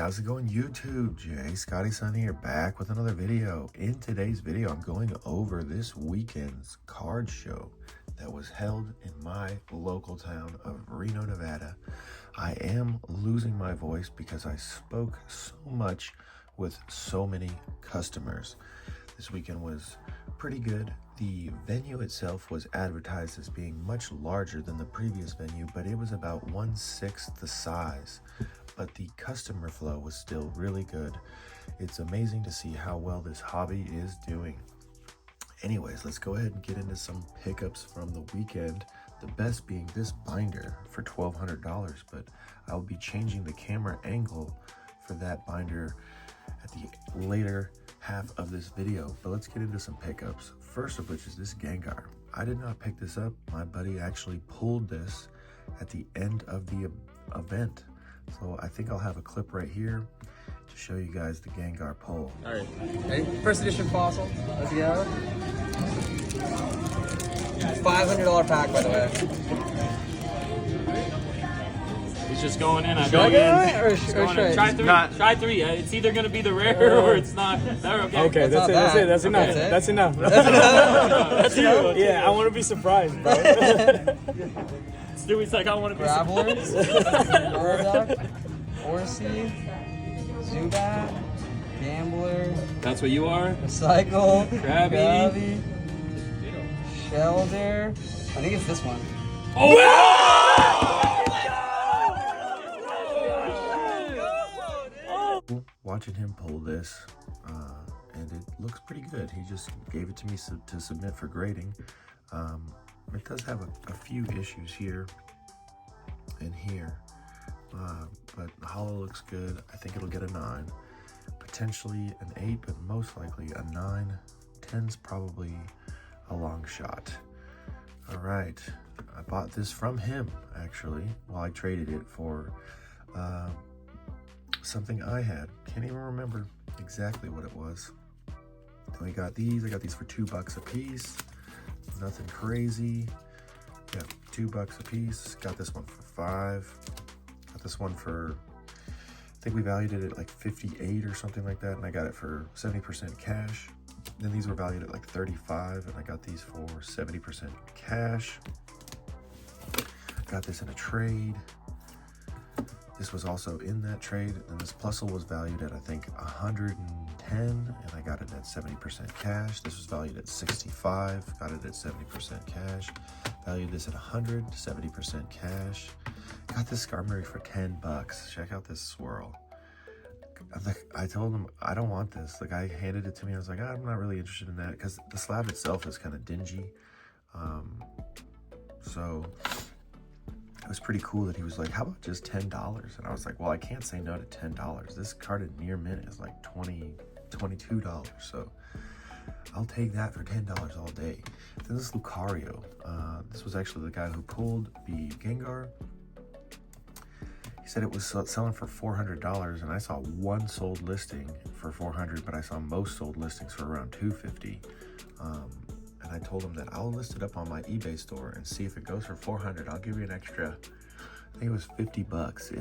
how's it going, YouTube? Jay Scotty Sun here, back with another video. In today's video, I'm going over this weekend's card show that was held in my local town of Reno, Nevada. I am losing my voice because I spoke so much with so many customers. This weekend was pretty good. The venue itself was advertised as being much larger than the previous venue, but it was about 1/6 the size. But the customer flow was still really good. It's amazing to see how well this hobby is doing. Anyways, let's go ahead and get into some pickups from the weekend. The best being this binder for $1,200, but I'll be changing the camera angle for that binder at the later half of this video. But let's get into some pickups. First of which is this Gengar. I did not pick this up. My buddy actually pulled this at the end of the event. So I think I'll have a clip right here to show you guys the Gengar pull. All right, ready? First edition fossil. Let's go. $500 pack, by the way. He's just going in. Try three. Try three. It's either going to be the rare or it's not. Okay. Okay, that's it. That's enough. Okay. That's enough. That's you. Yeah, I want to be surprised, bro. Stewie's like, I want to be Gravelers, Golduck, Horsey, Zubat, Gambler. That's what you are? Recycle, Krabby. Shelder. I think it's this one. Oh! Watching him pull this, and it looks pretty good. He just gave it to me to submit for grading. It does have a few issues here and here, but the hollow looks good. I think it'll get a 9, potentially an 8, but most likely a 9. 10's probably a long shot. All right, I bought this from him actually. Well, I traded it for something I had. Can't even remember exactly what it was. I got these for $2 a piece. Nothing crazy. Yeah, $2 a piece. Got this one for $5. Got this one for, I think we valued it at like 58 or something like that, and I got it for 70% cash. Then these were valued at like 35, and I got these for 70% cash. Got this in a trade. This was also in that trade, and this Plusle was valued at I think 110, and I got it at 70% cash. This was valued at 65, got it at 70% cash. Valued this at 100, 70% cash. Got this Skarmory for $10. Check out this swirl. I told him I don't want this. The guy handed it to me. I was like, I'm not really interested in that because the slab itself is kind of dingy. So it was pretty cool that he was like, how about just $10? And I was like, well, I can't say no to $10. This card at near mint is like $22. So I'll take that for $10 all day. Then this Lucario. This was actually the guy who pulled the Gengar. He said it was selling for $400, and I saw one sold listing for $400, but I saw most sold listings for around $250. And I told him that I'll list it up on my eBay store and see if it goes for $400. I'll give you an extra, I think it was $50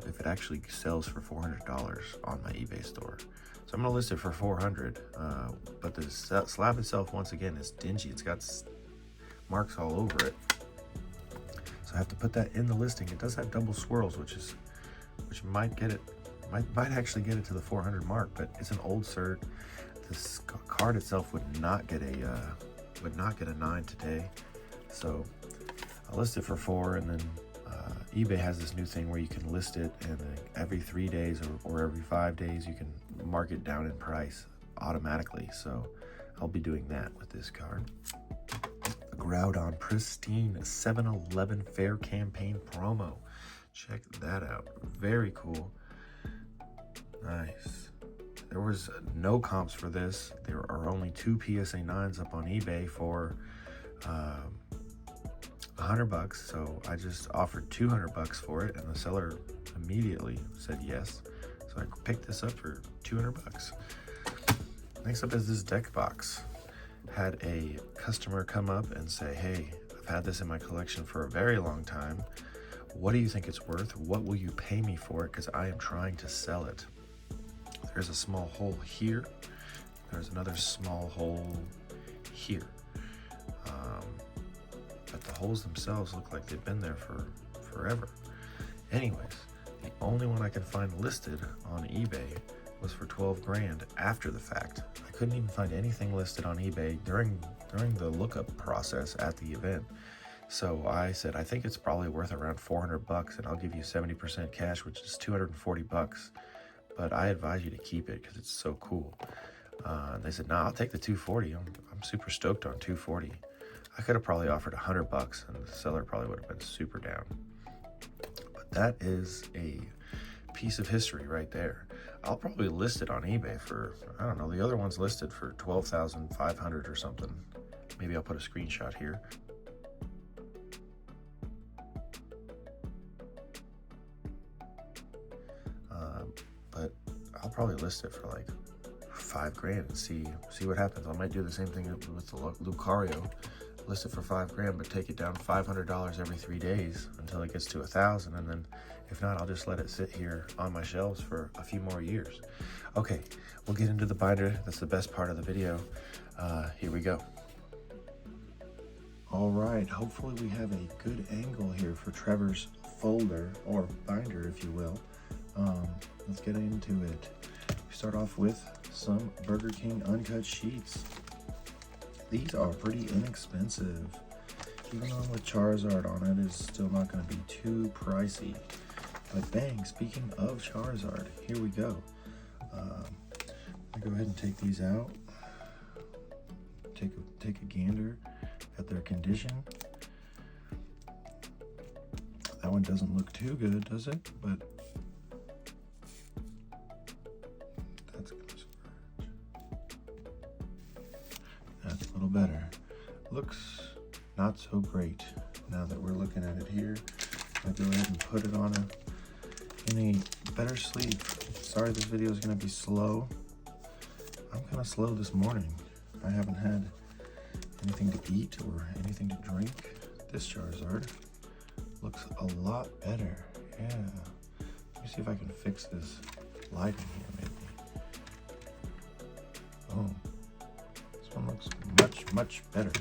if it actually sells for $400 on my eBay store. So I'm gonna list it for $400. But the slab itself, once again, is dingy. It's got marks all over it. So I have to put that in the listing. It does have double swirls, which might get it, might actually get it to the 400 mark. But it's an old cert. This card itself would not get a 9 today. So I list it for 4, and then eBay has this new thing where you can list it, and every 3 days or every 5 days you can mark it down in price automatically. So I'll be doing that with this card. The Groudon Pristine 7-Eleven Fair Campaign promo. Check that out. Very cool. Nice. There was no comps for this. There are only 2 PSA 9s up on eBay for $100. So I just offered $200 for it, and the seller immediately said yes. So I picked this up for $200. Next up is this deck box. Had a customer come up and say, hey, I've had this in my collection for a very long time. What do you think it's worth? What will you pay me for it? Because I am trying to sell it. There's a small hole here. There's another small hole here. But the holes themselves look like they've been there for forever. Anyways, the only one I could find listed on eBay was for 12 grand after the fact. I couldn't even find anything listed on eBay during the lookup process at the event. So I said, I think it's probably worth around 400 bucks, and I'll give you 70% cash, which is 240 bucks. But I advise you to keep it because it's so cool. They said, nah, I'll take the 240. I'm super stoked on 240. I could have probably offered 100 bucks, and the seller probably would have been super down. But that is a piece of history right there. I'll probably list it on eBay for, I don't know, the other one's listed for 12,500 or something. Maybe I'll put a screenshot here. But I'll probably list it for like 5 grand and see what happens. I might do the same thing with the Lucario. List it for 5 grand, but take it down $500 every 3 days until it gets to 1,000, and then if not, I'll just let it sit here on my shelves for a few more years. Okay, we'll get into the binder. That's the best part of the video. Here we go. All right, hopefully we have a good angle here for Trevor's folder, or binder if you will. Let's get into it. We start off with some Burger King uncut sheets. These are pretty inexpensive. Even though with Charizard on it is still not going to be too pricey. But bang, speaking of Charizard, here we go. I'll go ahead and take these out. Take a gander at their condition. That one doesn't look too good, does it? But that's gonna scratch. That's a little better. Looks not so great now that we're looking at it here. I'll go ahead and put it on in a better sleeve. Sorry this video is gonna be slow. I'm kind of slow this morning. I haven't had anything to eat or anything to drink. This Charizard looks a lot better. Yeah. Let me see if I can fix this lighting here maybe. Oh, this one looks much better.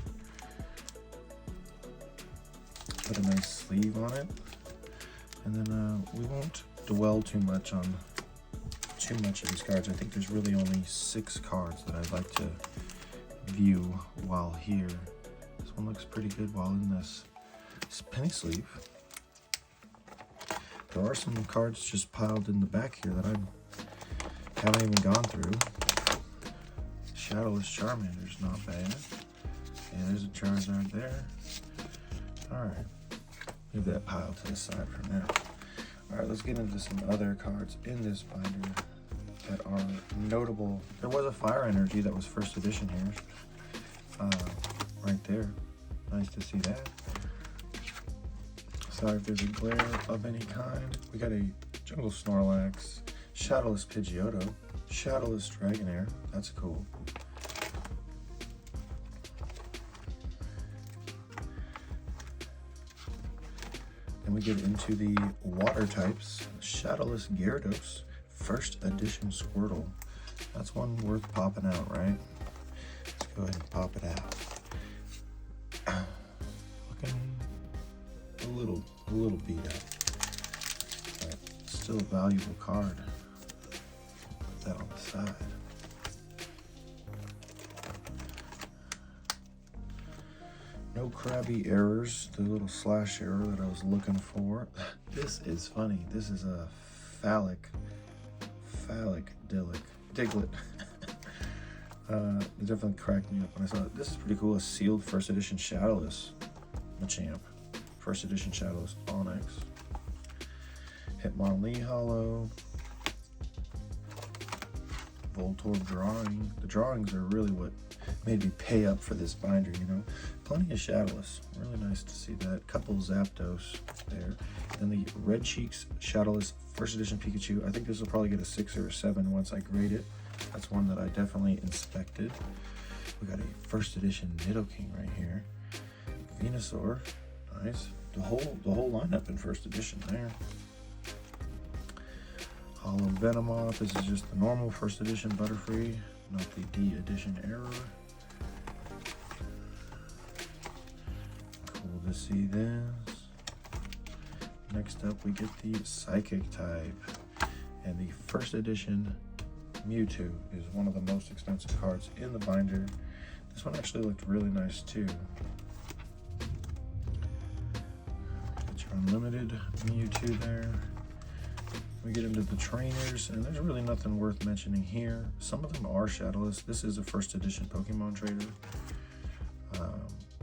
Put a nice sleeve on it. And then we won't dwell too much on too much of these cards. I think there's really only 6 cards that I'd like to view while here. This one looks pretty good while in this penny sleeve. There are some cards just piled in the back here that I haven't even gone through. Shadowless Charmander's not bad. Yeah, there's a Charizard there. Alright, leave that pile to the side for now. Alright, let's get into some other cards in this binder that are notable. There was a Fire Energy that was first edition here. Right there. Nice to see that. Sorry if there's a glare of any kind. We got a Jungle Snorlax, Shadowless Pidgeotto, Shadowless Dragonair. That's cool. Then we get into the water types. Shadowless Gyarados, first edition Squirtle. That's one worth popping out, right? Let's go ahead and pop it out. Looking a little beat up, but still a valuable card. Put that on the side. No Krabby errors, the little slash error that I was looking for. This is funny. This is a phallic Diglett. It definitely cracked me up when I saw it. This is pretty cool. A sealed first edition Shadowless Machamp. First edition Shadowless Onyx. Hitmonlee Hollow. Voltorb drawing. The drawings are really what made me pay up for this binder, you know. Plenty of Shadowless. Really nice to see that. Couple Zapdos there. Then the Red Cheeks Shadowless first edition Pikachu. I think this will probably get a 6 or a 7 once I grade it. That's one that I definitely inspected. We got a first edition Nidoking right here. Venusaur. Nice. the whole lineup in first edition there. Hollow Venomoth. This is just the normal first edition Butterfree, not the D edition error. Cool to see this. Next up, we get the Psychic type, and the first edition Mewtwo is one of the most expensive cards in the binder. This one actually looked really nice too. Get your unlimited Mewtwo there. We get into the trainers, and there's really nothing worth mentioning here. Some of them are shadowless. This is a first edition Pokemon trader.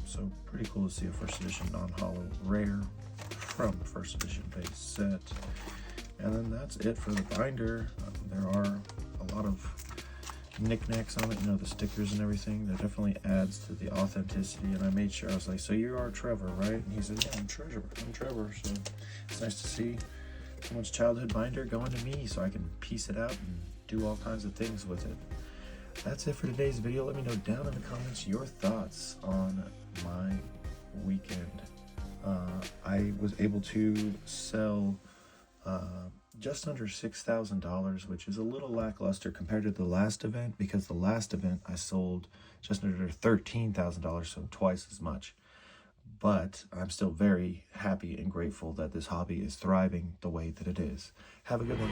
So pretty cool to see a first edition non-holo rare from first edition base set. And then that's it for the binder. There are a lot of knickknacks on it, you know, the stickers and everything. That definitely adds to the authenticity. And I made sure, I was like, so you are Trevor, right? And he said, yeah, I'm Trevor. So it's nice to see someone's childhood binder going to me so I can piece it out and do all kinds of things with it. That's it for today's video. Let me know down in the comments your thoughts on my weekend. I was able to sell just under $6,000, which is a little lackluster compared to the last event, because the last event I sold just under $13,000, so twice as much. But I'm still very happy and grateful that this hobby is thriving the way that it is. Have a good one.